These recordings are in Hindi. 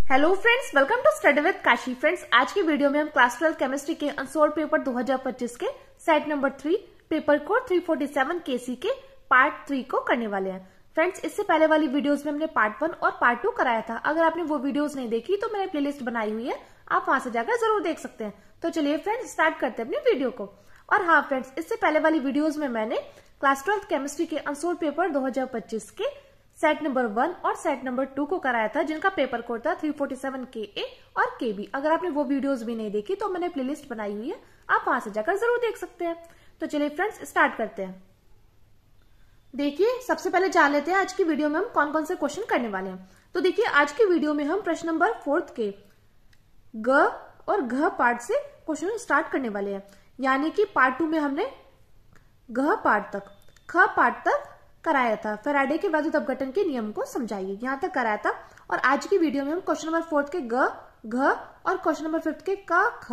Hello friends, welcome to study with Kashi. Friends, आज की वीडियो में हम क्लास 12 केमिस्ट्री के अनसोल्ड पेपर 2025 के set number 3 paper code 347 KC के पार्ट 3 को करने वाले हैं। फ्रेंड्स, इससे पहले वाली वीडियोस में हमने पार्ट 1 और पार्ट 2 कराया था। अगर आपने वो वीडियोस नहीं देखी तो मैंने प्लेलिस्ट बनाई हुई है, आप वहां से जाकर जरूर देख सकते हैं। तो चलिए फ्रेंड्स, स्टार्ट करते हैं अपनी वीडियो को। और हाँ फ्रेंड्स, इससे पहले वाली वीडियोज में मैंने क्लास 12 केमिस्ट्री के अनसोल्ड पेपर 2025 के सेट नंबर 1 और सेट नंबर 2 को कराया था, जिनका पेपर कोड था 347 KA और KB। अगर आपने वो वीडियोस भी नहीं देखी तो मैंने प्लेलिस्ट बनाई हुई है, आप वहां से जाकर जरूर देख सकते हैं। तो चलिए फ्रेंड्स, स्टार्ट करते हैं। देखिए, सबसे पहले जान लेते हैं आज की वीडियो में हम कौन कौन से क्वेश्चन करने वाले हैं। तो देखिए, आज की वीडियो में हम प्रश्न नंबर 4 के ग और घ पार्ट से क्वेश्चन स्टार्ट करने वाले हैं। यानी कि पार्ट 2 में हमने घ पार्ट तक ख पार्ट तक कराया था। फैराडे के वैद्युत अपघटन के नियम को समझाइए, यहां तक कराया था। और आज की वीडियो में हम क्वेश्चन नंबर 4 के ग घ और क्वेश्चन नंबर 5 के क ख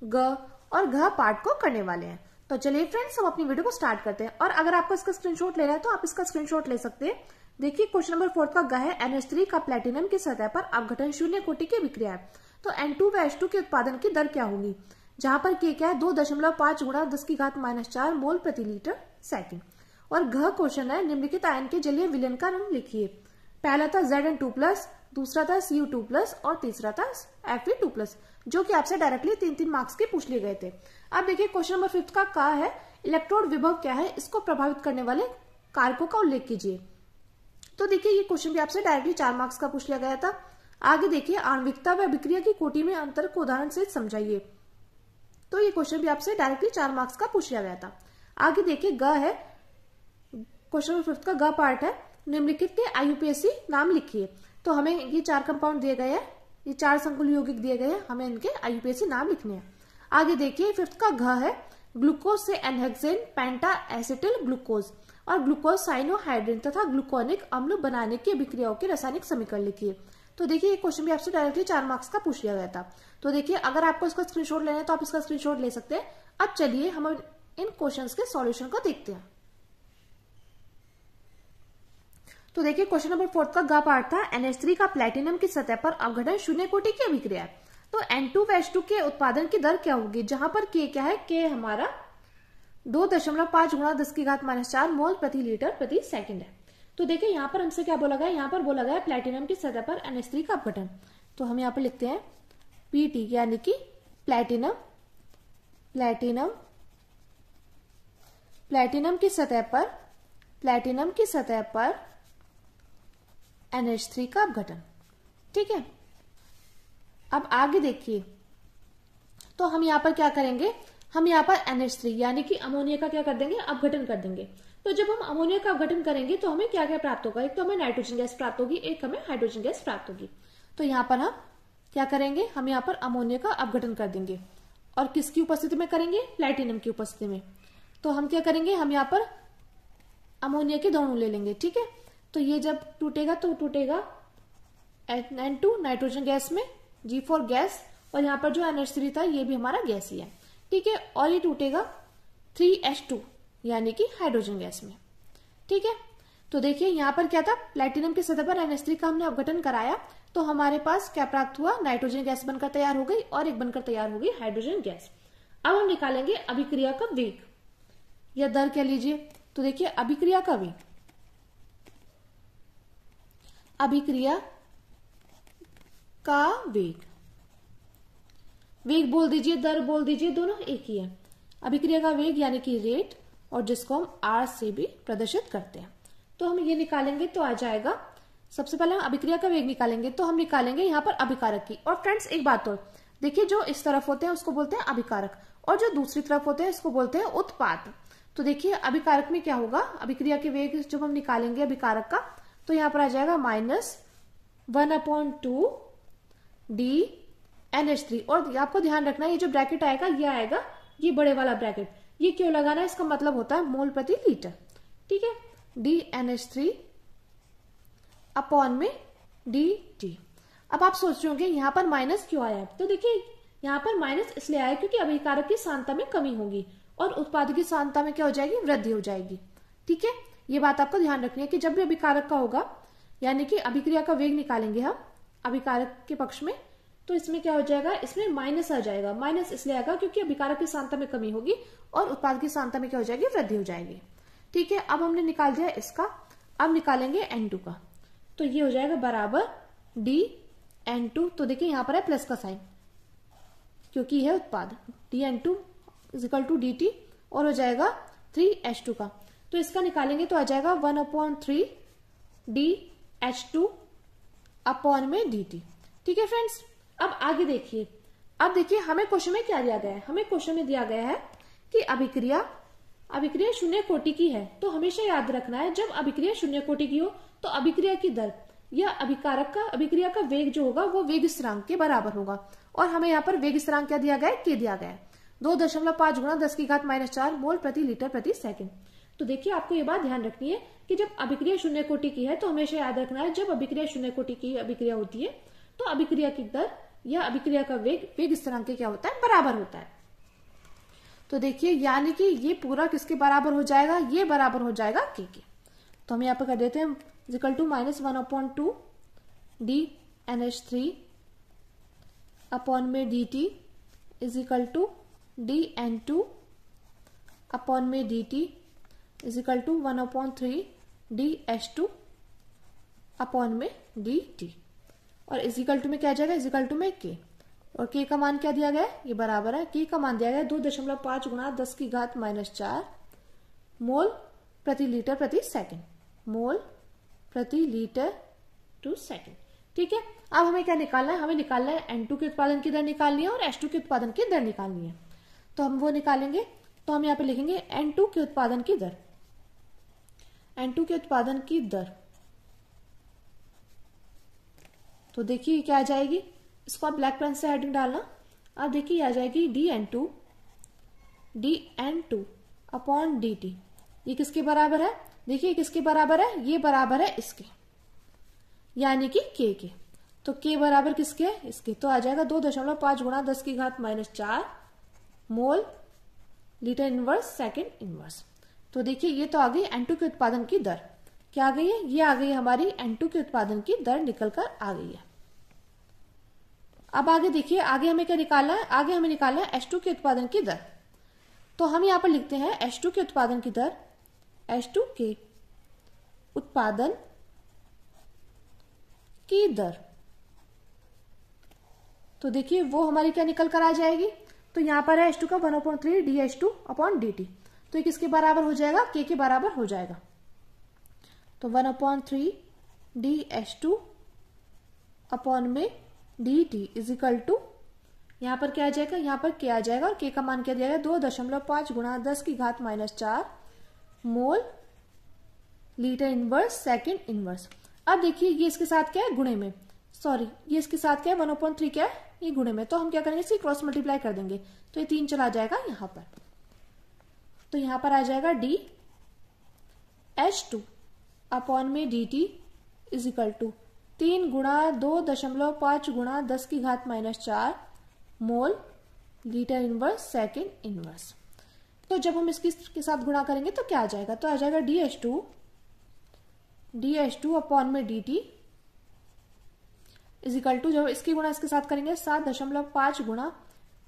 ग और घ पार्ट को करने वाले हैं। तो चलिए फ्रेंड्स, हम अपनी वीडियो को स्टार्ट करते हैं। और अगर आपको इसका स्क्रीनशॉट लेना है तो आप इसका स्क्रीनशॉट ले सकते हैं। देखिए, क्वेश्चन नंबर 4 का ग है, NH3 का प्लेटिनम की सतह पर अपघटन शून्य कोटि की विक्रिया है, तो N2 व H2 के उत्पादन की दर क्या होगी? जहां पर K क्या है, 2.5 गुणा 10⁻⁴ मोल प्रति लीटर सेकेंड। और घ क्वेश्चन है, निम्नलिखित आयन के जलीय विलयन का नाम लिखिए। पहला था Zn2+, दूसरा था Cu2+, और तीसरा था Fe2+, जो कि आपसे डायरेक्टली 3-3 मार्क्स के पूछ लिए गए थे। अब देखिए, क्वेश्चन नंबर 5 का क्या है, इलेक्ट्रोड विभव क्या है, इसको प्रभावित करने वाले कारकों का उल्लेख कीजिए। तो देखिए, ये क्वेश्चन भी आपसे डायरेक्टली 4 मार्क्स का पूछ लिया गया था। आगे देखिए, आणविकता व विक्रिया की कोटि में अंतर को उदाहरण से समझाइए। तो ये क्वेश्चन भी आपसे डायरेक्टली 4 मार्क्स का पूछ लिया गया था। आगे देखिए, ग है, क्वेश्चन नंबर 5 का ग पार्ट है, निम्नलिखित के IUPAC नाम लिखिए। तो हमें ये 4 कंपाउंड दिए गए हैं, ये 4 संकुल यौगिक दिए गए हैं, हमें इनके IUPAC नाम लिखने हैं। आगे देखिए, 5th का घ है, ग्लूकोज से एनहेक्सेन पेंटा एसिटिल ग्लूकोज और ग्लूकोज साइनोहाइड्रिन तथा ग्लूकोनिक अम्ल बनाने की अभिक्रियाओं के रासायनिक समीकरण लिखिए। तो देखिए, ये क्वेश्चन भी आपसे डायरेक्टली 4 मार्क्स का पूछ लिया गया था। तो देखिए, अगर आपको इसका स्क्रीनशॉट लेना है तो आप इसका स्क्रीनशॉट ले सकते हैं। अब चलिए हम इन क्वेश्चंस के सॉल्यूशन को देखते हैं। तो देखिए, क्वेश्चन नंबर 4 का ग पार्ट था, NH3 का प्लेटिनम की सतह पर अपघटन शून्य कोटि की अभिक्रिया है, तो N2 व H2 के उत्पादन की दर क्या होगी? जहां पर K क्या है, K हमारा 2.5 गुणा 10⁻⁴ मोल प्रति लीटर प्रति सेकंड है। तो देखिए, यहाँ पर हमसे क्या बोला गया, यहाँ पर बोला गया प्लेटिनम की सतह पर NH3 का अपघटन। तो हम यहाँ पर लिखते हैं PT, यानी कि प्लेटिनम की सतह पर NH3 का अपघटन। ठीक है, अब आगे देखिए, तो हम यहाँ पर क्या करेंगे, हम यहाँ पर NH3 यानी कि अमोनिया का क्या कर देंगे, अपघटन कर देंगे। तो जब हम अमोनिया का अपघटन करेंगे तो हमें क्या क्या प्राप्त होगा, एक तो हमें नाइट्रोजन गैस प्राप्त होगी, एक हमें हाइड्रोजन गैस प्राप्त होगी। तो यहाँ पर हम क्या करेंगे, हम यहाँ पर अमोनिया का अपघटन कर देंगे। और किसकी उपस्थिति में करेंगे, प्लेटिनम की उपस्थिति में। तो हम क्या करेंगे, हम यहाँ पर अमोनिया के दोनों ले लेंगे। ठीक है, तो ये जब टूटेगा तो टूटेगा N2 नाइट्रोजन गैस में, G4 गैस, और यहाँ पर जो NH3 था ये भी हमारा गैस ही है। ठीक है, और ये टूटेगा 3H2 यानी कि हाइड्रोजन गैस में। ठीक है, तो देखिए, यहाँ पर क्या था, प्लेटिनम की सतह पर NH3 का हमने अपघटन कराया, तो हमारे पास क्या प्राप्त हुआ, नाइट्रोजन गैस बनकर तैयार हो गई और एक बनकर तैयार हो गई हाइड्रोजन गैस। अब हम निकालेंगे अभिक्रिया का वेग या दर कह लीजिए। तो देखिए, अभिक्रिया का वेग, वेग बोल दीजिए, दर बोल दीजिए, दोनों एक ही है। अभिक्रिया का वेग यानी कि रेट, और जिसको हम R से भी प्रदर्शित करते हैं। तो हम ये निकालेंगे तो आ जाएगा, सबसे पहले हम अभिक्रिया का वेग निकालेंगे, तो हम निकालेंगे यहाँ पर अभिकारक की। और फ्रेंड्स, एक बात और देखिए, जो इस तरफ होते हैं उसको बोलते हैं अभिकारक, और जो दूसरी तरफ होते हैं इसको बोलते हैं उत्पाद। तो देखिए, अभिकारक में क्या होगा, अभिक्रिया के वेग जब हम निकालेंगे अभिकारक का, तो यहाँ पर आ जाएगा -1/2 DNH3। और आपको ध्यान रखना, ये जो ब्रैकेट आएगा ये आएगा, ये बड़े वाला ब्रैकेट, ये क्यों लगाना है, इसका मतलब होता है मोल प्रति लीटर। ठीक है, DNH3 अपॉन में DT। अब आप सोच रहे होंगे यहाँ पर माइनस क्यों आया, तो देखिए, यहाँ पर माइनस इसलिए आया क्योंकि अभिकारक की सांद्रता में कमी होगी और उत्पाद की सांद्रता में क्या हो जाएगी, वृद्धि हो जाएगी। ठीक है, ये बात आपको ध्यान रखनी है कि जब भी अभिकारक का होगा, यानी कि अभिक्रिया का वेग निकालेंगे हम, अभिकारक के पक्ष में, तो इसमें क्या हो जाएगा, इसमें माइनस आ जाएगा। माइनस इसलिए आएगा क्योंकि अभिकारक की सांद्रता में कमी होगी और उत्पाद की सांद्रता में क्या हो जाएगी, वृद्धि हो जाएगी। ठीक है, अब हमने निकाल दिया इसका, अब निकालेंगे N2 का। तो ये हो जाएगा बराबर dN2। तो देखिए यहाँ पर है प्लस का साइन क्योंकि है उत्पाद, dN2 = dt और हो जाएगा 3H2 का। तो इसका निकालेंगे तो आ जाएगा 1/3 dH2 अपॉन में dt। ठीक है फ्रेंड्स, अब आगे देखिए। अब देखिए हमें क्वेश्चन में क्या दिया गया है, हमें क्वेश्चन में दिया गया है कि अभिक्रिया शून्य कोटि की है। तो हमेशा याद रखना है जब अभिक्रिया शून्य कोटि की हो तो अभिक्रिया की दर या अभिक्रिया का वेग जो होगा वो वेग स्थिरांक के बराबर होगा। और हमें यहाँ पर वेग स्थिरांक क्या दिया गया है, k दिया गया है, 2.5 × 10⁻⁴ मोल प्रति लीटर प्रति सेकंड। तो देखिए आपको ये बात ध्यान रखनी है कि जब अभिक्रिया शून्य कोटि की है तो हमेशा याद रखना है जब अभिक्रिया शून्य कोटि की अभिक्रिया होती है तो अभिक्रिया की दर या अभिक्रिया का वेग स्थिरांक के क्या होता है, बराबर होता है। तो देखिए यानी कि ये पूरा किसके बराबर हो जाएगा, ये बराबर हो जाएगा k के। तो हम यहाँ पर कर देते हैं -1/2 dNH3 अपॉन में dt dN2 अपॉन में dt 1/3 dH2 अपॉन में dt और इजिकल टू में क्या आ जाएगा, इजिकल टू में k। और k का मान क्या दिया गया है, ये बराबर है, k का मान दिया गया है 2.5 × 10⁻⁴ मोल प्रति लीटर प्रति सेकंड, मोल प्रति लीटर टू सेकंड। ठीक है, अब हमें क्या निकालना है, हमें निकालना है N2 के उत्पादन की दर निकालनी है और H2 के उत्पादन की दर निकालनी है। तो हम वो निकालेंगे, तो हम यहाँ पे लिखेंगे N2 के उत्पादन की दर, N2 के उत्पादन की दर। तो देखिए क्या आ जाएगी, इसको आप ब्लैक पेन से हेडिंग डालना। अब देखिए आ जाएगी dN2 अपॉन dt। ये किसके बराबर है, देखिए किसके बराबर है, ये बराबर है इसके, यानी कि k के। तो k बराबर किसके है, इसके। तो आ जाएगा 2.5 × 10⁻⁴ mole litre inverse second inverse. तो देखिए ये तो आ गई N2 के उत्पादन की दर, क्या आ गई है, ये आ गई हमारी N2 के उत्पादन की दर निकल कर आ गई है। अब आगे देखिए, आगे हमें क्या निकालना है, आगे हमें निकालना है H2 के उत्पादन की दर। तो हम यहाँ पर लिखते हैं H2 के उत्पादन की दर, H2 के उत्पादन की दर। तो देखिए वो हमारी क्या निकल कर आ जाएगी, तो यहाँ पर है H2 का 1/3 dH2 अपॉन dt। तो ये किसके बराबर हो जाएगा, k के बराबर हो जाएगा। तो 1/3 dH2 अपॉन में dt इजिकल टू, यहाँ पर क्या आ जाएगा, यहाँ पर k आ जाएगा और k का मान क्या दिया गया 2.5 × 10⁻⁴ mole litre inverse second inverse. अब देखिए ये इसके साथ क्या है, गुणे में, सॉरी ये इसके साथ क्या है 1/3 क्या है, ये गुणे में। तो हम क्या करेंगे, इसे क्रॉस मल्टीप्लाई कर देंगे तो ये 3 चला जाएगा यहाँ पर। तो यहाँ पर आ जाएगा dH2 अपॉन में dt is equal to 3 × 2.5 × 10⁻⁴ mole litre inverse second inverse. तो जब हम इसके साथ गुणा करेंगे तो क्या आ जाएगा, तो आ जाएगा dH2 अपॉन में dt इजिकल टू, जब इसकी गुणा इसके साथ करेंगे 7.5 ×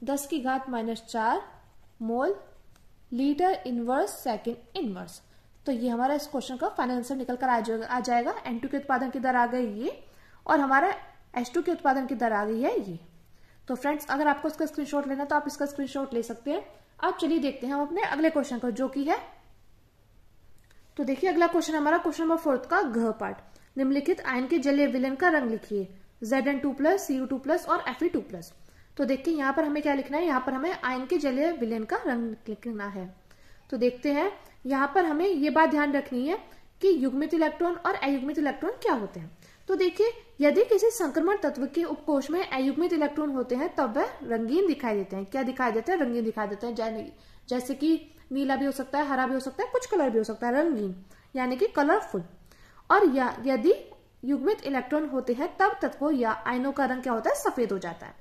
10⁻⁴ mole litre inverse second inverse. तो ये हमारा इस क्वेश्चन का फाइनल आंसर निकल कर आ जाएगा। N2 के उत्पादन की दर आ गई ये और हमारा H2 के उत्पादन की दर आ गई है ये। तो फ्रेंड्स अगर आपको इसका स्क्रीनशॉट लेना तो आप इसका स्क्रीनशॉट ले सकते हैं। अब चलिए देखते हैं हम अपने अगले क्वेश्चन को, जो कि है, तो देखिए अगला क्वेश्चन हमारा क्वेश्चन नंबर 4 का घ पार्ट। निम्नलिखित आयन के जलीय विलयन का रंग लिखिए, Zn2+, Cu2+ और Fe2+। तो देखिए यहाँ पर हमें क्या लिखना है, यहाँ पर हमें आयन के जलीय विलयन का रंग लिखना है। तो देखते हैं, यहाँ पर हमें ये बात ध्यान रखनी है कि युग्मित इलेक्ट्रॉन और अयुग्मित इलेक्ट्रॉन क्या होते हैं। तो देखिए यदि किसी संक्रमण तत्व के उपकोष में अयुग्मित इलेक्ट्रॉन होते हैं तब वह रंगीन दिखाई देते हैं। क्या दिखाई देते हैं, रंगीन दिखाई देते हैं। जैसे कि नीला भी हो सकता है, हरा भी हो सकता है, कुछ कलर भी हो सकता है, रंगीन यानी कि कलरफुल। और यदि युग्मित इलेक्ट्रॉन होते हैं तब तत्वों या आयनों का रंग क्या होता है, सफेद हो जाता है।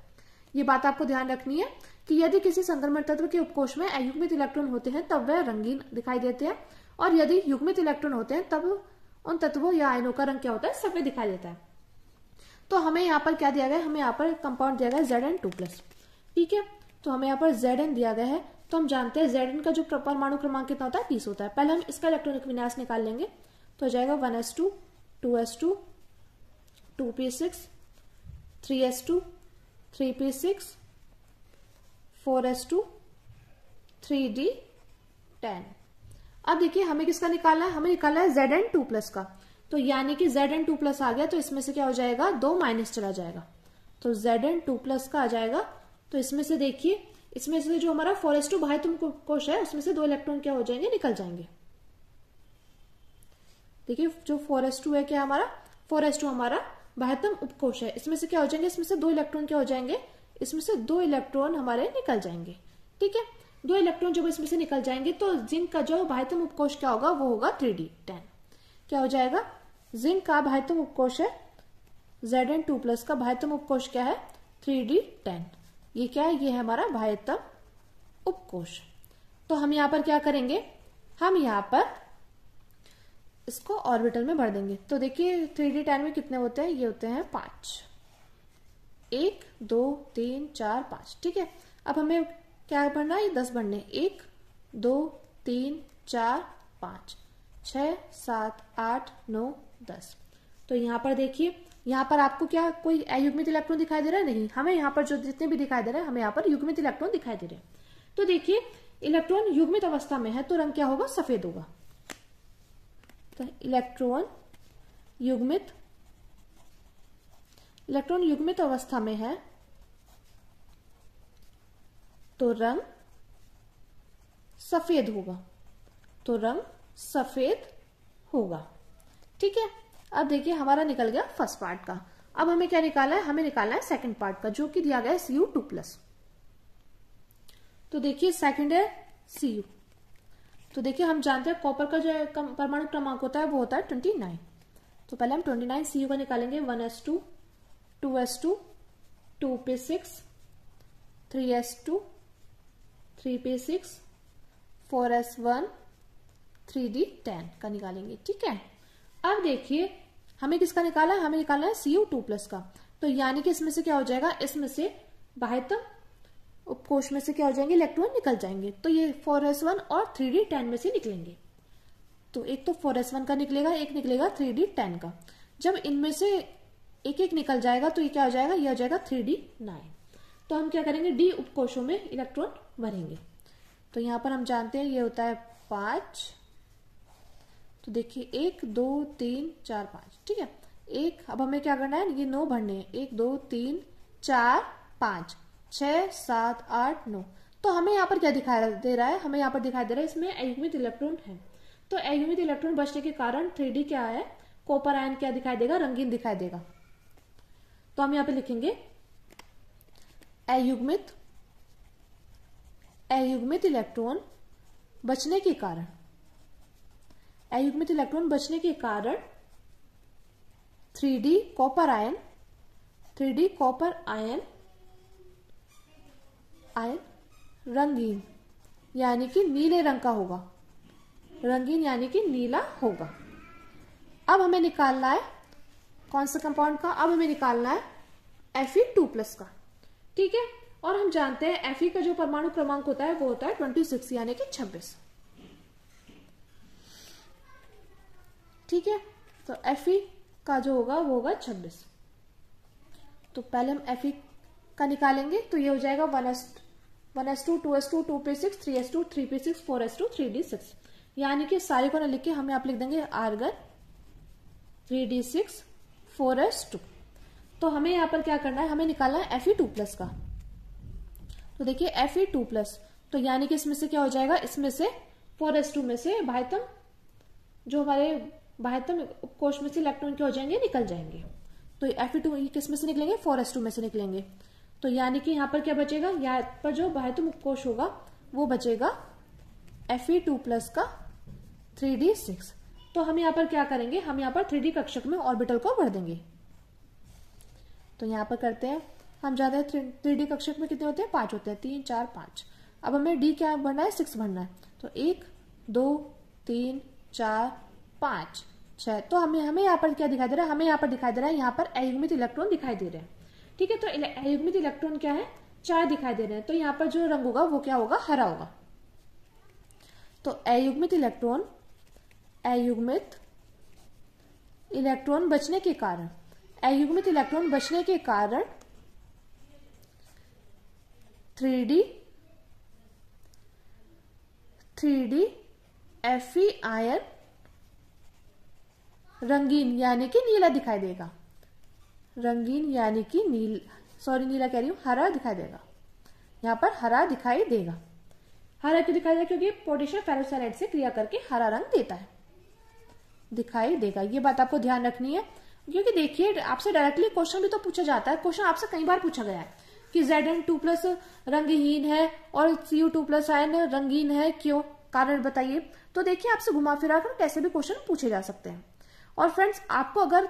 ये बात आपको ध्यान रखनी है कि यदि किसी संक्रमण तत्व के उपकोष में अयुग्मित इलेक्ट्रॉन होते हैं तब वह रंगीन दिखाई देते हैं, और यदि युग्मित इलेक्ट्रॉन होते हैं तब उन तत्वों या आयनों का रंग क्या होता है, सफेद दिखाई देता है। तो हमें यहाँ पर क्या दिया गया है, हमें यहाँ पर कंपाउंड दिया गया है Zn2+। ठीक है, तो हमें यहाँ पर Zn दिया गया है, तो हम जानते हैं Zn का जो परमाणु क्रमांक कितना होता है 20 होता है। पहले हम इसका इलेक्ट्रॉनिक विन्यास निकाल लेंगे, तो हो जाएगा 1s2 2s2 2p6 3s2 3p6 4s2 3d10। अब देखिए हमें किसका निकालना है, हमें निकालना है Zn2+ का। तो यानी कि Zn2+ आ गया, तो इसमें से क्या हो जाएगा, 2 माइनस चला जाएगा, तो Zn2+ का आ जाएगा। तो इसमें से देखिए, इसमें से जो हमारा 4s2 बाह्यतम कोश है उसमें से 2 इलेक्ट्रॉन क्या हो जाएंगे, निकल जाएंगे। देखिए जो 4s2 है, क्या हमारा 4s2 हमारा बाह्यतम उपकोश है, इसमें से क्या हो जाएंगे, इसमें से 2 इलेक्ट्रॉन क्या हो जाएंगे, इसमें से 2 इलेक्ट्रॉन हमारे निकल जाएंगे। ठीक है, 2 इलेक्ट्रॉन जब इसमें से निकल जाएंगे तो जिंक का जो बाह्यतम उपकोश क्या होगा, वो होगा 3d10। क्या हो जाएगा, जिंक का बाह्यतम उपकोश है Zn2+ का बाह्यतम उपकोश क्या है 3d10। ये क्या है, ये है हमारा बाह्यतम उपकोश। तो हम यहाँ पर क्या करेंगे, हम यहाँ पर इसको ऑर्बिटल में भर देंगे। तो देखिए 3d10 में कितने होते हैं, ये होते हैं 5, 1 2 3 4 5। ठीक है, अब हमें क्या भरना है, ये 10 भरने, 1 2 3 4 5 6 7 8 9 10। तो यहाँ पर देखिए, यहाँ पर आपको क्या कोई अयुग्मित इलेक्ट्रॉन दिखाई दे रहा है, नहीं, हमें यहाँ पर जो जितने भी दिखाई दे रहे हैं हमें यहाँ पर युग्मित इलेक्ट्रॉन दिखाई दे रहे हैं। तो देखिए इलेक्ट्रॉन युग्मित अवस्था में है तो रंग क्या होगा, सफेद होगा। तो इलेक्ट्रॉन युग्मित अवस्था में है तो रंग सफेद होगा। ठीक है, अब देखिए हमारा निकल गया फर्स्ट पार्ट का। अब हमें क्या निकालना है, हमें निकालना है सेकंड पार्ट का, जो कि दिया गया है Cu2+। तो देखिए सेकंड है Cu। तो देखिए हम जानते हैं कॉपर का जो परमाणु क्रमांक होता है वो होता है 29। तो पहले हम 29 Cu का निकालेंगे, 1s2 2s2 2p6 3s2 3p6 4s1 3d10 का निकालेंगे। ठीक है, अब देखिए हमें किसका निकाला है, हमें निकालना है Cu2+ का। तो यानी कि इसमें से क्या हो जाएगा, इसमें से बाह्यतम उपकोश में से क्या हो जाएंगे, इलेक्ट्रॉन निकल जाएंगे। तो ये 4s1 और 3d10 में से निकलेंगे। तो एक तो 4s1 का निकलेगा, एक निकलेगा 3d10 का। जब इनमें से एक एक निकल जाएगा तो ये क्या हो जाएगा, ये हो जाएगा 3d9। तो हम क्या करेंगे, डी उपकोशों में इलेक्ट्रॉन भरेंगे। तो यहाँ पर हम जानते हैं ये होता है 5। तो देखिए 1 2 3 4 5। ठीक है, एक, अब हमें क्या करना है, ये 9 भरने हैं, 1 2 3 4 5 6 7 8 9। तो हमें यहाँ पर क्या दिखाई दे रहा है, हमें यहाँ पर दिखाई दे रहा है इसमें अयुग्मित इलेक्ट्रॉन है। तो अयुग्मित इलेक्ट्रॉन बचने के कारण 3d क्या है, कॉपर आयन क्या दिखाई देगा, रंगीन दिखाई देगा। तो हम यहाँ पे लिखेंगे अयुग्मित इलेक्ट्रॉन बचने के कारण 3d कॉपर आयन रंगीन यानी कि नीले रंग का होगा, रंगीन यानी कि नीला होगा। अब हमें निकालना है कौन सा कंपाउंड का, अब हमें निकालना है Fe2+ का। ठीक है, और हम जानते हैं Fe का जो परमाणु क्रमांक होता है वो होता है 26 यानी कि 26। ठीक है, तो Fe का जो होगा वो होगा 26। तो पहले हम Fe का निकालेंगे, तो ये हो जाएगा 1s2 2s2 2p6 3s2 3p6 4s2 3d6। यानी कि सारे को ना लिख के हम यहाँ पे लिख देंगे आर्गन 3d6 4s2। तो हमें यहाँ पर क्या करना है, हमें निकालना है Fe2+ का। तो देखिए Fe2+, तो यानी कि इसमें से क्या हो जाएगा, इसमें से 4s2 में से बाह्यतम जो हमारे बाह्यतम उपकोश में से इलेक्ट्रॉन क्या हो जाएंगे, निकल जाएंगे। तो Fe2 किस में से निकलेंगे, 4s2 में से निकलेंगे। तो यानी कि यहाँ पर क्या बचेगा, यहाँ पर जो बाह्यतम उपकोश होगा वो बचेगा Fe2+ का 3d6। तो हम यहाँ पर क्या करेंगे, हम यहाँ पर 3d कक्षक में ऑर्बिटल को भर देंगे। तो यहाँ पर करते हैं, हम जानते हैं 3d कक्षक में कितने होते हैं, 5 होते हैं, 3 4 5। अब हमें d क्या भरना है, 6 भरना है। तो 1 2 3 4 5 6। तो हमें यहाँ पर क्या दिखाई दे रहा है, हमें यहाँ पर दिखाई दे रहा है, यहाँ पर अयुग्मित इलेक्ट्रॉन दिखाई दे रहे हैं। ठीक है, तो अयुग्मित इलेक्ट्रॉन क्या है, 4 दिखाई दे रहे हैं। तो यहाँ पर जो रंग होगा वो क्या होगा, हरा होगा। तो अयुग्मित इलेक्ट्रॉन बचने के कारण, अयुग्मित इलेक्ट्रॉन बचने के कारण 3D Fe आयन रंगीन यानी कि नीला दिखाई देगा। रंगीन यानी कि नीला कह रही हूं, हरा दिखाई देगा। यहाँ पर हरा दिखाई देगा। हरा क्यों दिखाई देगा, क्योंकि पोटेशियम फेरोसाइनाइड से क्रिया करके हरा रंग देता है, दिखाई देगा। ये बात आपको ध्यान रखनी है, क्योंकि देखिए आपसे डायरेक्टली क्वेश्चन भी तो पूछा जाता है। क्वेश्चन आपसे कई बार पूछा गया है कि Zn2+ रंगहीन है और Cu2+ आयन रंगीन है, क्यों, कारण बताइए। तो देखिए आपसे घुमा फिरा कर कैसे भी क्वेश्चन पूछे जा सकते हैं। और फ्रेंड्स, आपको अगर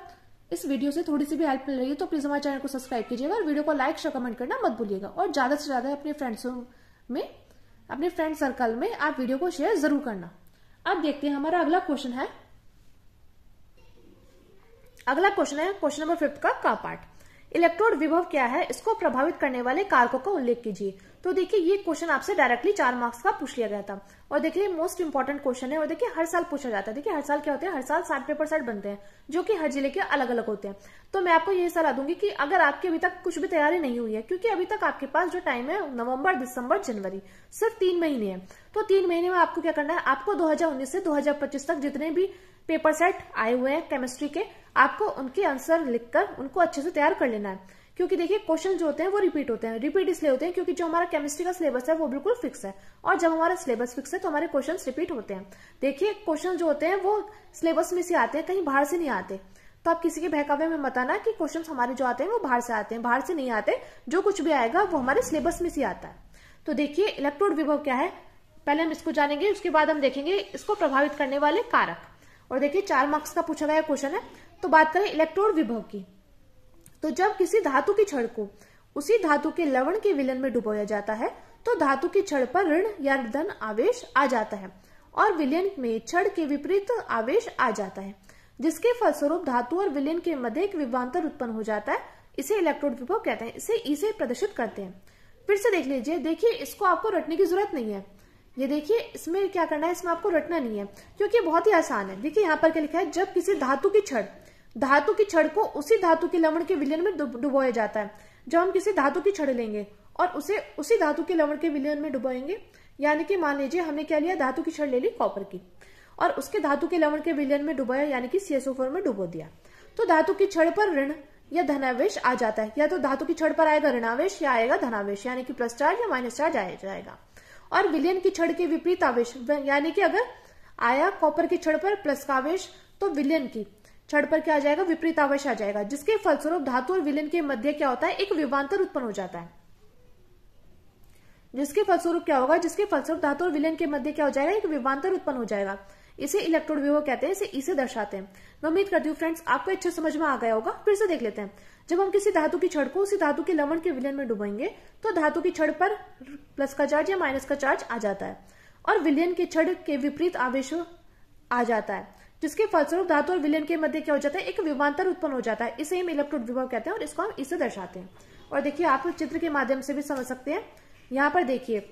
इस वीडियो से थोड़ी सी भी हेल्प मिल रही है तो प्लीज हमारे चैनल को सब्सक्राइब कीजिएगा और वीडियो को लाइक शेयर कमेंट करना मत भूलिएगा। और ज्यादा से ज्यादा अपने फ्रेंड सर्कल में आप वीडियो को शेयर जरूर करना। अब देखते हैं हमारा अगला क्वेश्चन है। क्वेश्चन नंबर 5 का पार्ट। इलेक्ट्रोड विभव क्या है, इसको प्रभावित करने वाले कारकों का उल्लेख कीजिए। तो देखिए ये क्वेश्चन आपसे डायरेक्टली 4 मार्क्स का पूछ लिया गया था और देखिए मोस्ट इंपॉर्टेंट क्वेश्चन है और देखिए हर साल पूछा जाता है। देखिए हर साल क्या होता है, हर साल 60 पेपर सेट बनते हैं जो कि हर जिले के अलग अलग होते हैं। तो मैं आपको ये सलाह दूंगी कि अगर आपकी अभी तक कुछ भी तैयारी नहीं हुई है, क्योंकि अभी तक आपके पास जो टाइम है नवंबर, दिसंबर, जनवरी, सिर्फ 3 महीने हैं। तो 3 महीने में आपको क्या करना है, आपको 2019 से 2025 तक जितने भी पेपर सेट आए हुए हैं केमिस्ट्री के, आपको उनके आंसर लिखकर उनको अच्छे से तैयार कर लेना है। क्योंकि देखिए क्वेश्चन जो होते हैं वो रिपीट होते हैं। रिपीट इसलिए होते हैं क्योंकि जो हमारा केमिस्ट्री का सिलेबस है वो बिल्कुल फिक्स है, और जब हमारा सिलेबस फिक्स है तो हमारे क्वेश्चन रिपीट होते हैं। देखिए क्वेश्चन जो होते हैं वो सिलेबस में से आते हैं, कहीं बाहर से नहीं आते। तो आप किसी के बहकावे में मत आना कि क्वेश्चन हमारे जो आते हैं वो बाहर से आते हैं, बाहर से नहीं आते। जो कुछ भी आएगा वो हमारे सिलेबस में से आता है। तो देखिए इलेक्ट्रोड विभव क्या है, पहले हम इसको जानेंगे, उसके बाद हम देखेंगे इसको प्रभावित करने वाले कारक। और देखिए 4 मार्क्स का पूछा गया क्वेश्चन है। तो बात करें इलेक्ट्रोड विभव की, तो जब किसी धातु की छड़ को उसी धातु के लवण के विलयन में डुबोया जाता है तो धातु की छड़ पर ऋण या धन आवेश आ जाता है और विलयन में छड़ के विपरीत आवेश आ जाता है, जिसके फलस्वरूप धातु और विलयन के मध्य एक विभवांतर उत्पन्न हो जाता है। इसे इलेक्ट्रोड विभव कहते हैं। इसे ई से प्रदर्शित करते हैं। फिर से देख लीजिए, देखिए इसको आपको रटने की जरूरत नहीं है। ये देखिए इसमें क्या करना है, इसमें आपको रटना नहीं है क्योंकि बहुत ही आसान है। देखिए यहाँ पर क्या लिखा है, जब किसी धातु की छड़ को उसी धातु के लवण के विलयन में डुबोया जाता है। जब हम किसी धातु की छड़ लेंगे और उसे उसी धातु के लवण के विलयन में डुबोएंगे, यानी कि मान लीजिए हमने क्या लिया, धातु की छड़ ले ली कॉपर की और उसके धातु के लवण के विलयन में डुबोया, यानी कि CSO4 में डुबो दिया, तो धातु की छड़ पर ऋण या धनावेश आ जाता है। या तो धातु की छड़ पर आएगा ऋणावेश या आएगा धनावेश, यानी कि प्लस चार्ज या माइनस चार्ज आ जाएगा। और विलयन की छड़ के विपरीत आवेश, यानी कि अगर आया कॉपर की छड़ पर प्लस का आवेश तो विलयन की छड़ पर क्या आ जाएगा, विपरीत आवेश आ जाएगा, जिसके फलस्वरूप धातु और विलयन के मध्य क्या होता है, एक विभवांतर उत्पन्न हो जाता है। जिसके फलस्वरूप क्या होगा, जिसके फलस्वरूप धातु और विलयन के मध्य क्या हो जाएगा, एक विभवांतर उत्पन्न हो जाएगा। इसे इलेक्ट्रोड विभव कहते हैं। इसे ई से दर्शाते हैं। मैं उम्मीद करती हूँ फ्रेंड्स आपको अच्छे समझ में आ गया होगा। फिर से देख लेते हैं। जब हम किसी धातु की छड़ को उसी धातु के लवण के विलयन में डुबाएंगे तो धातु की छड़ पर प्लस का चार्ज या माइनस का चार्ज आ जाता है और विलयन की छड़ के विपरीत आवेश आ जाता है, जिसके फलस्वरूप धातु और विलयन के मध्य क्या हो जाता है, एक विभवांतर उत्पन्न हो जाता है। इसे हम इलेक्ट्रोड विभव कहते हैं और इसको हम इससे दर्शाते हैं। और देखिए आप चित्र के माध्यम से भी समझ सकते हैं। यहाँ पर देखिए,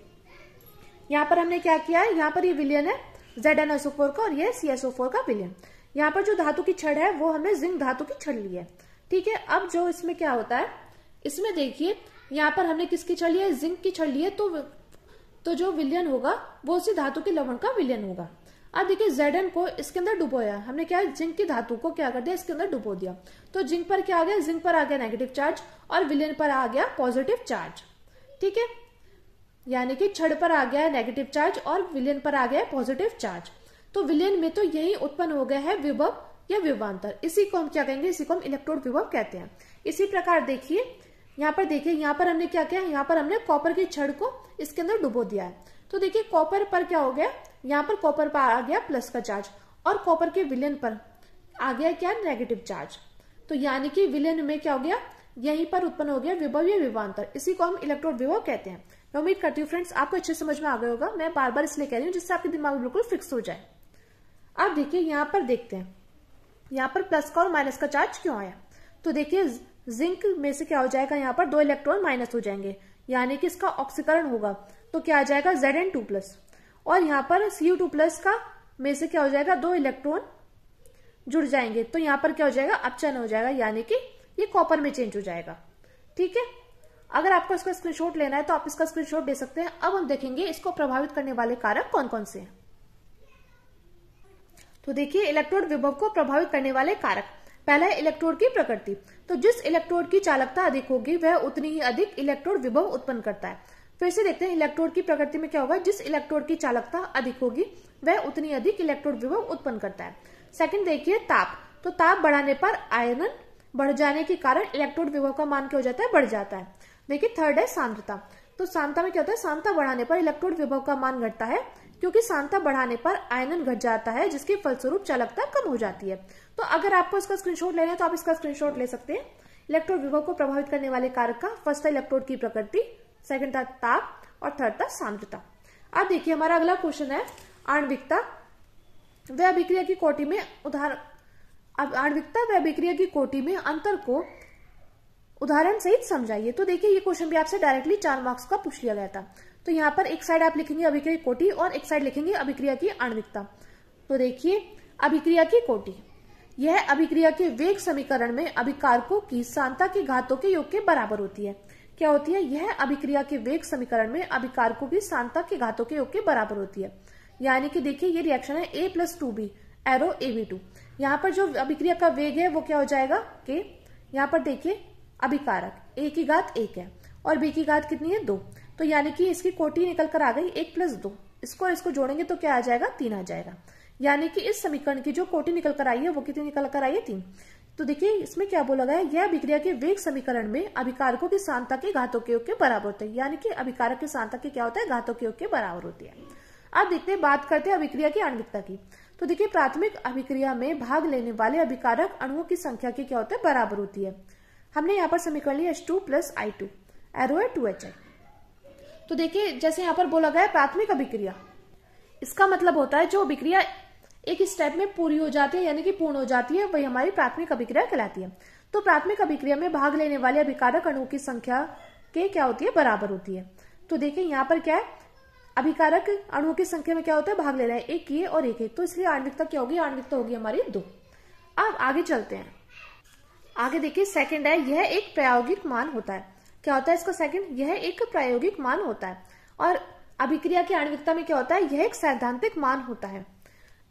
यहाँ पर हमने क्या किया है, यहाँ पर ये विलयन है ZnSO4 का और ये CSO4 का विलयन। यहाँ पर जो धातु की छड़ है वो हमने जिंक धातु की छड़ ली है। ठीक है, अब जो इसमें क्या होता है, इसमें देखिए यहाँ पर हमने किसकी छड़ ली है, जिंक की छड़ ली है, तो जो विलयन होगा वो उसी धातु के लवण का विलयन होगा। अब देखिए Zn को इसके अंदर डुबोया हमने, क्या है, जिंक की धातु को क्या कर दिया, इसके अंदर डुबो दिया। तो जिंक पर क्या आ गया, जिंक पर आ गया नेगेटिव चार्ज और विलयन पर आ गया पॉजिटिव चार्ज। ठीक है, यानी कि छड़ पर आ गया है नेगेटिव चार्ज और विलयन पर आ गया है पॉजिटिव चार्ज। तो विलयन में तो यही उत्पन्न हो गया है विभव या विभवांतर। इसी को हम क्या कहेंगे, इसी को हम इलेक्ट्रोड विभव कहते हैं। इसी प्रकार देखिए यहाँ पर, देखिए यहाँ पर हमने क्या किया, यहाँ पर हमने कॉपर की छड़ को इसके अंदर डुबो दिया है। तो देखिए कॉपर पर क्या हो गया, यहाँ पर कॉपर पर आ गया प्लस का चार्ज और कॉपर के विलयन पर आ गया क्या, नेगेटिव चार्ज। तो यानी कि विलयन में क्या हो गया, यहीं पर उत्पन्न हो गया विभव या विभवांतर। इसी को हम इलेक्ट्रोड विभव कहते हैं। मैं उम्मीद करती हूँ फ्रेंड्स आपको अच्छे समझ में आ गया होगा। मैं बार बार इसलिए कह रही हूँ जिससे आपके दिमाग में बिल्कुल फिक्स हो जाए। अब देखिए यहाँ पर देखते हैं, यहाँ पर प्लस का और माइनस का चार्ज क्यों आया? तो देखिए जिंक में से क्या हो जाएगा, यहाँ पर 2 इलेक्ट्रॉन माइनस हो जाएंगे, यानी कि इसका ऑक्सीकरण होगा, तो क्या आ जाएगा Zn2+। और यहाँ पर Cu2+ का में से क्या हो जाएगा, 2 इलेक्ट्रॉन जुड़ जाएंगे, तो यहाँ पर क्या हो जाएगा, अपचयन हो जाएगा, यानी कि ये कॉपर में चेंज हो जाएगा। ठीक है, अगर आपको इसका स्क्रीनशॉट लेना है तो आप इसका स्क्रीनशॉट ले सकते हैं। अब हम देखेंगे इसको प्रभावित करने वाले कारक कौन कौन से हैं। तो देखिए इलेक्ट्रोड विभव को प्रभावित करने वाले कारक, पहला है इलेक्ट्रोड की प्रकृति। तो जिस इलेक्ट्रोड की चालकता अधिक होगी वह उतनी ही अधिक इलेक्ट्रोड विभव उत्पन्न करता है। फिर से देखते हैं इलेक्ट्रोड की प्रकृति में क्या होगा, जिस इलेक्ट्रोड की चालकता अधिक होगी वह उतनी अधिक इलेक्ट्रोड विभव उत्पन्न करता है। सेकंड देखिए ताप। तो ताप बढ़ाने पर आयनन बढ़ जाने के कारण इलेक्ट्रोड विभव का मान क्या हो जाता है, बढ़ जाता है। देखिए थर्ड है सांद्रता। तो सांद्रता में क्या होता है, सांद्रता बढ़ाने पर इलेक्ट्रोड विभव का मान घटता है, क्योंकि सांद्रता बढ़ाने पर आयनन घट जाता है, जिसके फलस्वरूप चालकता कम हो जाती है। तो अगर आपको इसका स्क्रीनशॉट लेना है तो आप इसका स्क्रीनशॉट ले सकते हैं। इलेक्ट्रोड विभव को प्रभावित करने वाले कारक का फर्स्ट था इलेक्ट्रोड की प्रकृति, सेकंड था ताप और थर्ड था सांद्रता। अब देखिए हमारा अगला क्वेश्चन है आणविकता व अभिक्रिया की कोटि में आणविकता व अभिक्रिया की कोटि में अंतर को उदाहरण सहित समझाइए। तो देखिए ये क्वेश्चन भी आपसे डायरेक्टली 4 मार्क्स का पूछ लिया गया था। तो यहाँ पर एक साइड आप लिखेंगे अभिक्रिया की कोटि और एक साइड लिखेंगे अभिक्रिया की आणविकता। तो देखिए अभिक्रिया की कोटि, यह अभिक्रिया के वेग समीकरण में अभिकारकों की सांद्रता के घातों के योग के बराबर होती है। क्या होती है, यह अभिक्रिया के वेग समीकरण में अभिकारकों की सांद्रता के घातों के योग के बराबर होती है। यानी कि देखिए ये रिएक्शन है A+2B एरो AB2। यहाँ पर जो अभिक्रिया का वेग है वो क्या हो जाएगा K। यहाँ पर देखिए अभिकारक A की घात 1 है और B की घात कितनी है 2। तो यानी कि इसकी कोटि निकल कर आ गई 1+2। इसको और इसको जोड़ेंगे तो क्या आ जाएगा, 3 आ जाएगा। यानी कि इस समीकरण की जो कोटि निकल कर आई है वो कितनी निकल कर आई है, 3। तो देखिए इसमें क्या बोला गया है, यह अभिक्रिया के वेग समीकरण में अभिकारकों की सांद्रता के घातों के योग के बराबर होता है। यानी कि अभिकारक की सांद्रता की क्या होता है, घातों के योग के बराबर होती है। अब देखते हैं, बात करते हैं अभिक्रिया की आणविकता की। तो देखिए प्राथमिक अभिक्रिया में भाग लेने वाले अभिकारक अणुओं की संख्या की क्या होता है, बराबर होती है। हमने यहाँ पर समीकरण लिया H2+I2 एरो है 2HI। तो देखिए जैसे यहाँ पर बोला गया है प्राथमिक अभिक्रिया, इसका मतलब होता है जो अभिक्रिया एक स्टेप में पूरी हो जाती है यानी कि पूर्ण हो जाती है, वही हमारी प्राथमिक अभिक्रिया कहलाती है। तो प्राथमिक अभिक्रिया में भाग लेने वाले अभिकारक अणुओं की संख्या के क्या होती है, बराबर होती है। तो देखिए यहाँ पर क्या है, अभिकारक अणुओं की संख्या में क्या होता है, भाग ले रहा है, एक ये और एक, तो इसलिए आणविकता क्या होगी, आणविकता होगी हमारी 2। अब आगे चलते हैं। आगे देखिए सेकंड है, यह एक प्रायोगिक मान होता है। क्या होता है इसका सेकंड, यह एक प्रायोगिक मान होता है। और अभिक्रिया की आणविकता में क्या होता है, यह एक सैद्धांतिक मान होता है।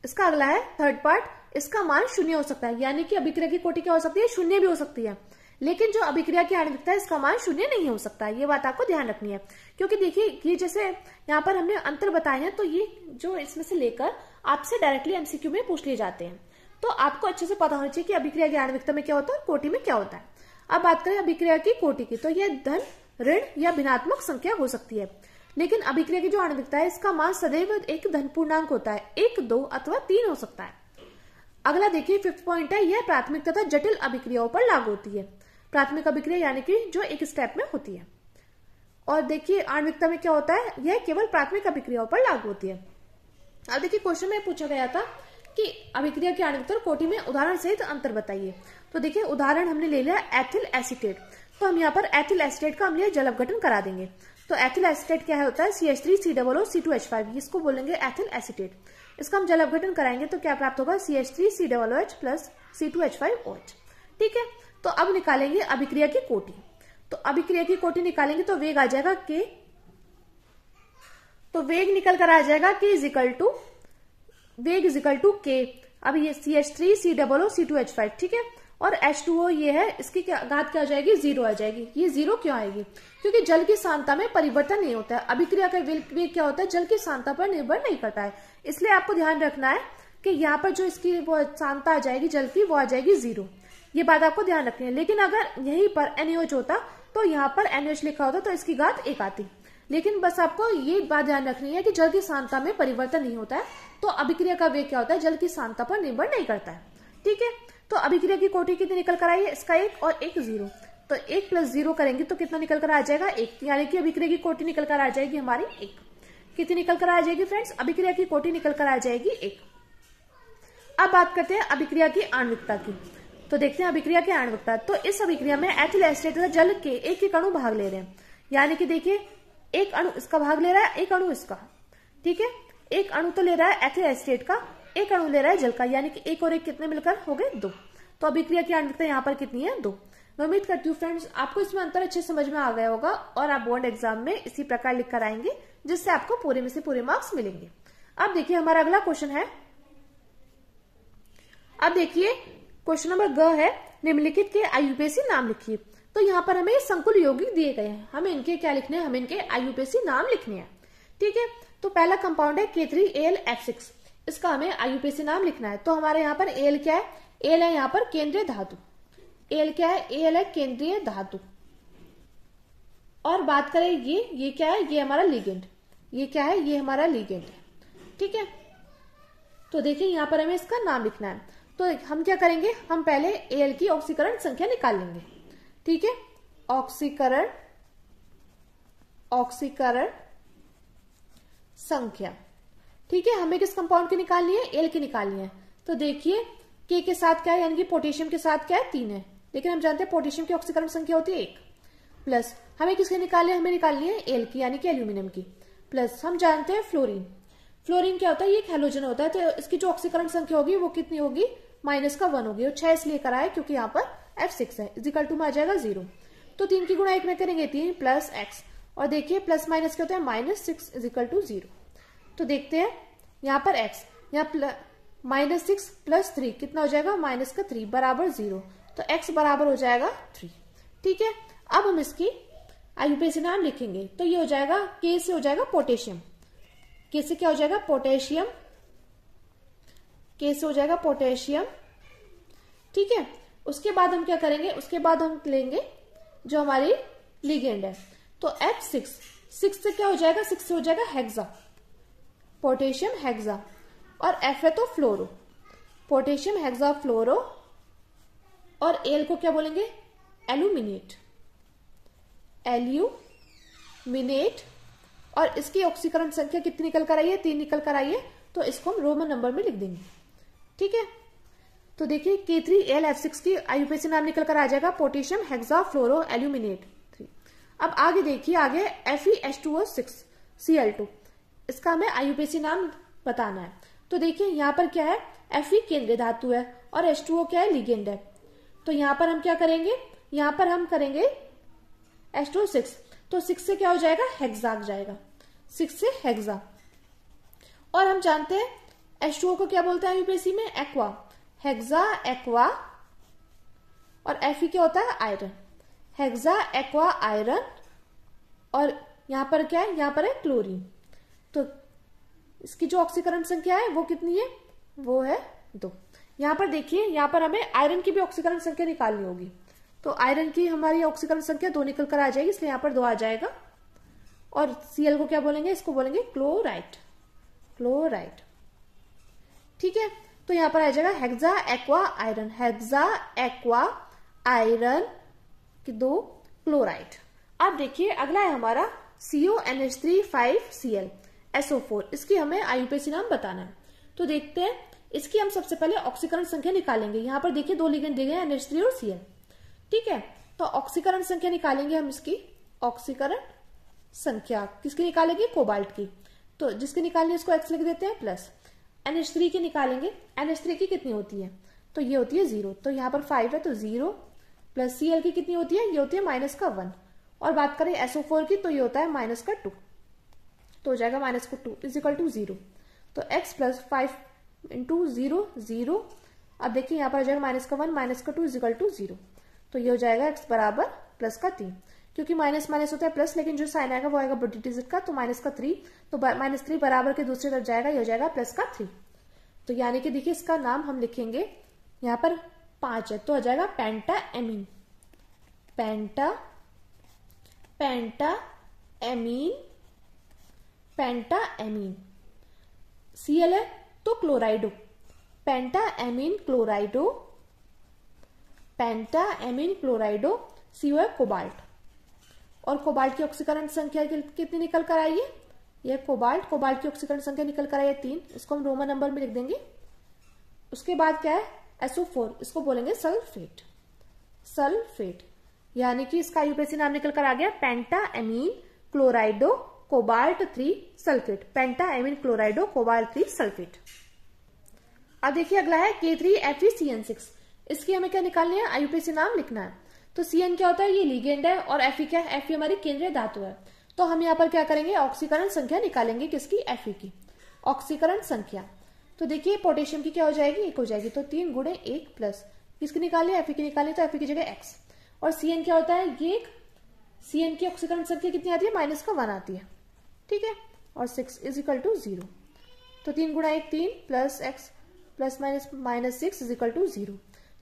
इसका अगला है थर्ड पार्ट, इसका मान 0 हो सकता है। यानी कि अभिक्रिया की कोटि क्या हो सकती है, 0 भी हो सकती है। लेकिन जो अभिक्रिया की आणविकता है इसका मान 0 नहीं हो सकता है, ये बात आपको ध्यान रखनी है। क्योंकि देखिए ये जैसे यहाँ पर हमने अंतर बताए हैं, तो ये जो इसमें से लेकर आपसे डायरेक्टली एमसीक्यू में पूछ लिए जाते हैं। तो आपको अच्छे से पता होना चाहिए कि अभिक्रिया की आणविकता में क्या होता है, कोटि में क्या होता है। अब बात करें अभिक्रिया की कोटि की, तो यह धन, ऋण या भिन्नात्मक संख्या हो सकती है। लेकिन अभिक्रिया की जो आणविकता है इसका मान सदैव एक धन पूर्णांक होता है, 1, 2 अथवा 3 हो सकता है। अगला देखिए फिफ्थ पॉइंट है, यह प्राथमिक तथा जटिल अभिक्रियाओं पर लागू होती है। प्राथमिक अभिक्रिया यानी कि जो एक स्टेप में होती है। और देखिए आणविकता में क्या होता है, यह केवल प्राथमिक अभिक्रियाओं पर लागू होती है। अब देखिए क्वेश्चन में पूछा गया था कि अभिक्रिया की आणविकता और कोटि में उदाहरण सहित अंतर बताइए। तो देखिए उदाहरण हमने ले लिया एथिल एसीटेट। तो हम यहाँ पर एथिल एसीटेट का हम लिए जल अपघटन करा देंगे। तो एथिल एसीटेट क्या होता है, CH3COO(C2H5), इसको बोलेंगे एथिल एसीटेट। इसका हम जल अपघटन कराएंगे तो क्या प्राप्त होगा, CH3COOH प्लस C2H5OH। ठीक है, तो अब निकालेंगे अभिक्रिया की कोटि। तो अभिक्रिया की कोटि निकालेंगे तो वेग आ जाएगा K। तो वेग निकल कर आ जाएगा K इजिकल टू K। अब ये CH3COO(C2H5), ठीक है, और H2O ये है, इसकी घात क्या आ जाएगी, 0 आ जाएगी। ये 0 क्यों आएगी, क्योंकि जल की सांद्रता में परिवर्तन नहीं होता है। अभिक्रिया का वेग क्या होता है, जल की सांद्रता पर निर्भर नहीं करता है। इसलिए आपको ध्यान रखना है कि यहाँ पर जो इसकी वो सांद्रता आ जाएगी जल की, वो आ जाएगी 0। ये बात आपको ध्यान रखनी है। लेकिन अगर यहीं पर NaOH होता तो यहाँ पर NaOH लिखा होता तो इसकी घात 1 आती। लेकिन बस आपको ये बात ध्यान रखनी है कि जल की सांद्रता में परिवर्तन नहीं होता है, तो अभिक्रिया का वेग क्या होता है, जल की सांद्रता पर निर्भर नहीं करता है। ठीक है, तो अभिक्रिया की कोटि कितनी निकल कर आई है, इसका 1 और 1 0। तो 1 + 0 करेंगे तो कितना निकल कर आ जाएगा, 1। यानी कि अभिक्रिया की कोटि निकल कर आ जाएगी हमारी 1। कितनी निकल कर आ जाएगी फ्रेंड्स, अभिक्रिया की कोटि निकल कर आ जाएगी 1। अब बात करते हैं अभिक्रिया की आणविकता की। तो देखते हैं अभिक्रिया की आणविकता। तो इस अभिक्रिया में एथिल एस्टेट तथा जल के एक एक अणु भाग ले रहे हैं, यानी कि देखिए एक अणु इसका भाग ले रहा है, एक अणु इसका, ठीक है। एक अणु तो ले रहा है एथिल एस्टेट का, एक अणु ले रहा है जल का, यानी कि एक और एक कितने मिलकर हो गए 2। तो अभिक्रिया की आणविकता यहाँ पर कितनी है 2। मैं उम्मीद करती हूँ फ्रेंड्स आपको इसमें अंतर अच्छे समझ में आ गया होगा और आप बोर्ड एग्जाम में इसी प्रकार लिख कर आएंगे, जिससे आपको पूरे में से पूरे मार्क्स मिलेंगे। अब देखिए हमारा अगला क्वेश्चन है, अब देखिए क्वेश्चन नंबर ग है, निम्नलिखित के आईयूपीएसी नाम लिखिए। तो यहाँ पर हमें संकुल यौगिक दिए गए हैं, हमें इनके क्या लिखने हैं, हमें इनके आईयूपीएसी नाम लिखने हैं, ठीक है। तो पहला कंपाउंड है K3AlF6, इसका हमें आईयूपीएसी नाम लिखना है। तो हमारे यहाँ पर Al क्या है, Al है यहाँ पर केंद्रीय धातु, Al क्या है, Al है केंद्रीय धातु। और बात करें ये क्या है, ये हमारा लिगेंड, ये क्या है, ये हमारा लिगेंड है, ठीक है। तो देखिए यहाँ पर हमें इसका नाम लिखना है। तो हम क्या करेंगे, हम पहले Al की ऑक्सीकरण संख्या निकाल लेंगे, ठीक है। ऑक्सीकरण संख्या, ठीक है। हमें किस कंपाउंड की निकालनी है, Al की निकालनी है। तो देखिए K के साथ क्या है, यानी कि पोटेशियम के साथ क्या है 3 है, लेकिन हम जानते हैं पोटेशियम की ऑक्सीकरण संख्या होती है 1, प्लस हमें किसकी निकालनी है, हमें निकालनी है Al की, यानी कि एल्यूमिनियम की, प्लस हम जानते हैं फ्लोरीन। फ्लोरीन क्या होता है, ये एक हैलोजन होता है, तो इसकी जो ऑक्सीकरण संख्या होगी वो कितनी होगी, -1 होगी। और 6 इसलिए करा है क्योंकि यहाँ पर F6 है, इजिकल टू में आ जाएगा 0। तो 3 की गुणा 1 में करेंगे 3 + x, और देखिए प्लस माइनस क्या होता है, -6 इजिकल टू 0। तो देखते हैं यहाँ पर x, यहाँ -6 + 3 कितना हो जाएगा, -3 बराबर 0। तो x बराबर हो जाएगा 3, ठीक है। अब हम इसकी आईयूपीएसी नाम लिखेंगे। तो ये हो जाएगा K से हो जाएगा पोटेशियम, K से क्या हो जाएगा पोटेशियम, K से हो जाएगा पोटेशियम, ठीक है। उसके बाद हम क्या करेंगे, उसके बाद हम लेंगे जो हमारी लिगेंड है। तो F6, 6 से क्या हो जाएगा, 6 से हो जाएगा हेक्सा, पोटेशियम हेक्सा, और F है तो फ्लोरो, पोटेशियम हेक्सा फ्लोरो, और Al को क्या बोलेंगे, एल्यूमिनेट, एल्यूमिनेट। और इसकी ऑक्सीकरण संख्या कितनी निकल कर आई है, 3 निकल कर आई है, तो इसको हम रोमन नंबर में लिख देंगे, ठीक है। तो देखिए K3AlF6 की आईयूपीएसी नाम निकल कर आ जाएगा पोटेशियम हेक्सा फ्लोरो एल्यूमिनेट 3। अब आगे देखिए, आगे FeH2O6 Cl2, इसका हमें आईयूपीएसी नाम बताना है। तो देखिए यहाँ पर क्या है, Fe केंद्रीय धातु है और H2O क्या है, लिगेंड है। तो यहाँ पर हम क्या करेंगे, यहाँ पर हम करेंगे H2O6, तो 6 से क्या हो जाएगा, हेक्सा आ जाएगा, 6 से हेक्सा। और हम जानते हैं H2O को क्या बोलते हैं आईयूपीएसी में, एक्वा, हेक्सा एक्वा, और Fe क्या होता है, आयरन, हेक्सा एक्वा आयरन। और यहाँ पर क्या है, यहाँ पर है क्लोरीन। तो इसकी जो ऑक्सीकरण संख्या है वो कितनी है, वो है 2। यहाँ पर देखिए, यहाँ पर हमें आयरन की भी ऑक्सीकरण संख्या निकालनी होगी। तो आयरन की हमारी ऑक्सीकरण संख्या 2 निकल कर आ जाएगी, इसलिए यहाँ पर 2 आ जाएगा। और Cl को क्या बोलेंगे, इसको बोलेंगे क्लोराइड, क्लोराइड, ठीक है। तो यहाँ पर आ जाएगा hexa aqua iron, hexa aqua iron की 2 क्लोराइड। अब देखिए अगला है हमारा CONH3 SO4, इसकी हमें आईयूपीएसी नाम बताना है। तो देखते हैं, इसकी हम सबसे पहले ऑक्सीकरण संख्या निकालेंगे। यहाँ पर देखिए 2 लिगेंड दिए गए हैं, NH3 और Cl, ठीक है। तो ऑक्सीकरण संख्या निकालेंगे हम, इसकी ऑक्सीकरण संख्या किसकी निकालेंगे, कोबाल्ट की। तो जिसकी निकालनी है इसको x लिख देते हैं, प्लस NH3 की निकालेंगे, NH3 की कितनी होती है, तो ये होती है 0, तो यहाँ पर 5 है तो 0, प्लस Cl की कितनी होती है, ये होती है -1। और बात करें SO4 की, तो ये होता है -2, तो हो जाएगा -2 इजिकल टू 0। तो x + 5 × 0 0। अब देखिए यहाँ पर आ जाएगा -1 -2 इजिकल टू 0। तो ये हो जाएगा x बराबर +3, क्योंकि माइनस माइनस होता है प्लस, लेकिन जो साइन आएगा वो आएगा बड़ी डिजिट का, तो -3। तो -3 बराबर के दूसरी तरफ जाएगा, ये हो जाएगा +3। तो यानी कि देखिए इसका नाम हम लिखेंगे, यहाँ पर 5 है तो हो जाएगा पेंटाएमीन, पेंटाएमीन। Cl है तो क्लोराइडो, पेंटाएमीन क्लोराइडो। CO है कोबाल्ट, और कोबाल्ट की ऑक्सीकरण संख्या कितनी निकल कर आई है, यह कोबाल्ट की ऑक्सीकरण संख्या निकल कर आई है 3, इसको हम रोमन नंबर में लिख देंगे। उसके बाद क्या है SO4, इसको बोलेंगे सल्फेट। सल्फेट यानी कि इसका आईयूपीएसी नाम निकल कर आ गया पेंटा एमीन क्लोराइडो कोबाल्ट 3 सल्फेट। पेंटा एमीन क्लोराइडो कोबाल्ट 3 सल्फेट। अब देखिए अगला है K3FeCN6। इसकी हमें क्या निकालनी है, आईयूपीएसी नाम लिखना है। तो CN क्या होता है, ये लिगेंड है, और Fe क्या है, Fe हमारी केंद्रीय धातु है। तो हम यहाँ पर क्या करेंगे, ऑक्सीकरण संख्या निकालेंगे, किसकी, Fe की ऑक्सीकरण संख्या। तो देखिए पोटेशियम की क्या हो जाएगी, 1 हो जाएगी। तो 3 गुणे 1 प्लस किसकी निकाली, Fe की निकाली, तो Fe की जगह X। और CN क्या होता है, ये CN की ऑक्सीकरण संख्या कितनी आती है, -1 आती है, ठीक है। और 6 इज इक्वल टू 0। तो 3 गुणा 1 3 plus X plus -6 is equal to 0।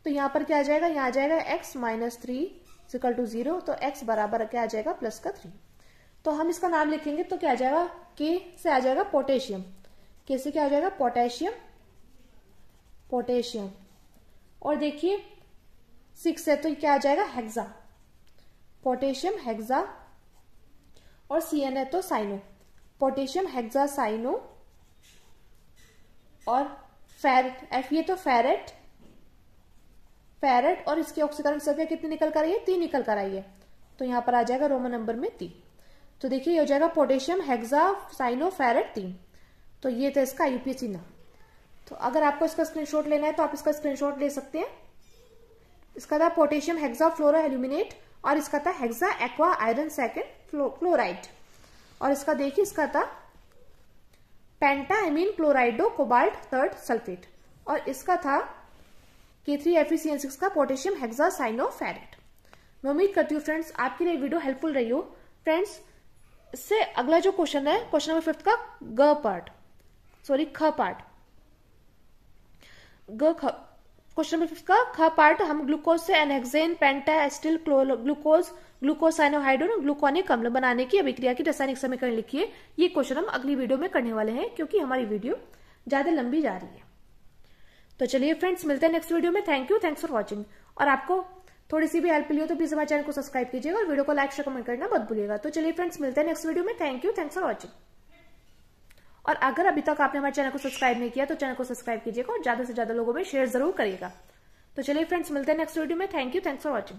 तो यहाँ पर क्या आ जाएगा, यहाँ आ जाएगा X - 3 इज इक्वल टू 0। तो X बराबर क्या आ जाएगा, +3। तो हम इसका नाम लिखेंगे तो क्या आ जाएगा, K से आ जाएगा पोटेशियम। K से क्या आ जाएगा, पोटेशियम, पोटेशियम। और देखिए 6 है तो क्या आ जाएगा, हेक्सा, पोटेशियम हेक्सा। और CN है तो साइनो, पोटेशियम हेक्सा साइनो। और फेरेट, Fe तो फेरेट, फेरेट। और इसकी ऑक्सीकरण संख्या कितनी निकल कर आई है, 3 निकल कर आई है। तो यहां पर आ जाएगा रोमन नंबर में 3। तो देखिए ये हो जाएगा पोटेशियम हेक्सा साइनो फेरेट 3। तो ये था इसका आईयूपीएसी नाम। तो अगर आपको इसका स्क्रीनशॉट लेना है तो आप इसका स्क्रीनशॉट ले सकते हैं। इसका था पोटेशियम हेक्सा फ्लोरो एल्यूमिनेट, और इसका था hexa aqua iron second chloride. और इसका देखिए इसका था पेंटा एमीन क्लोराइडो कोबाल्ट 3 सल्फेट। और इसका था K3FeCN6 का पोटेशियम हेक्सा साइनो फेरेट। मैं उम्मीद करती हूँ फ्रेंड्स आपके लिए वीडियो हेल्पफुल रही हो। फ्रेंड्स इससे अगला जो क्वेश्चन है, क्वेश्चन नंबर 5 का ख पार्ट, क्वेश्चन नंबर 5 का ख पार्ट, हम ग्लूकोज से एनहेक्सेन पेंटा एस्टिल ग्लूकोज ग्लूकोसाइनोहाइड्रोन और ग्लूकोनिक अम्ल बनाने की अभिक्रिया की रासायनिक समीकरण लिखिए। ये क्वेश्चन हम अगली वीडियो में करने वाले हैं, क्योंकि हमारी वीडियो ज्यादा लंबी जा रही है। तो चलिए फ्रेंड्स मिलते हैं नेक्स्ट वीडियो में। Thank you, thanks for watching. और आपको थोड़ी सी भी हेल्प मिली हो तो प्लीज हमारे चैनल को सब्सक्राइब कीजिएगा और वीडियो को लाइक शेयर कमेंट करना मत भूलिएगा। तो चलिए फ्रेंड्स मिलते हैं नेक्स्ट वीडियो में। Thank you, thanks for watching. और अगर अभी तक आपने हमारे चैनल को सब्सक्राइब नहीं किया तो चैनल को सब्सक्राइब कीजिएगा और ज्यादा से ज्यादा लोगों में शेयर जरूर करिएगा। तो चलिए फ्रेंड्स मिलते हैं नेक्स्ट वीडियो में। Thank you, thanks for watching.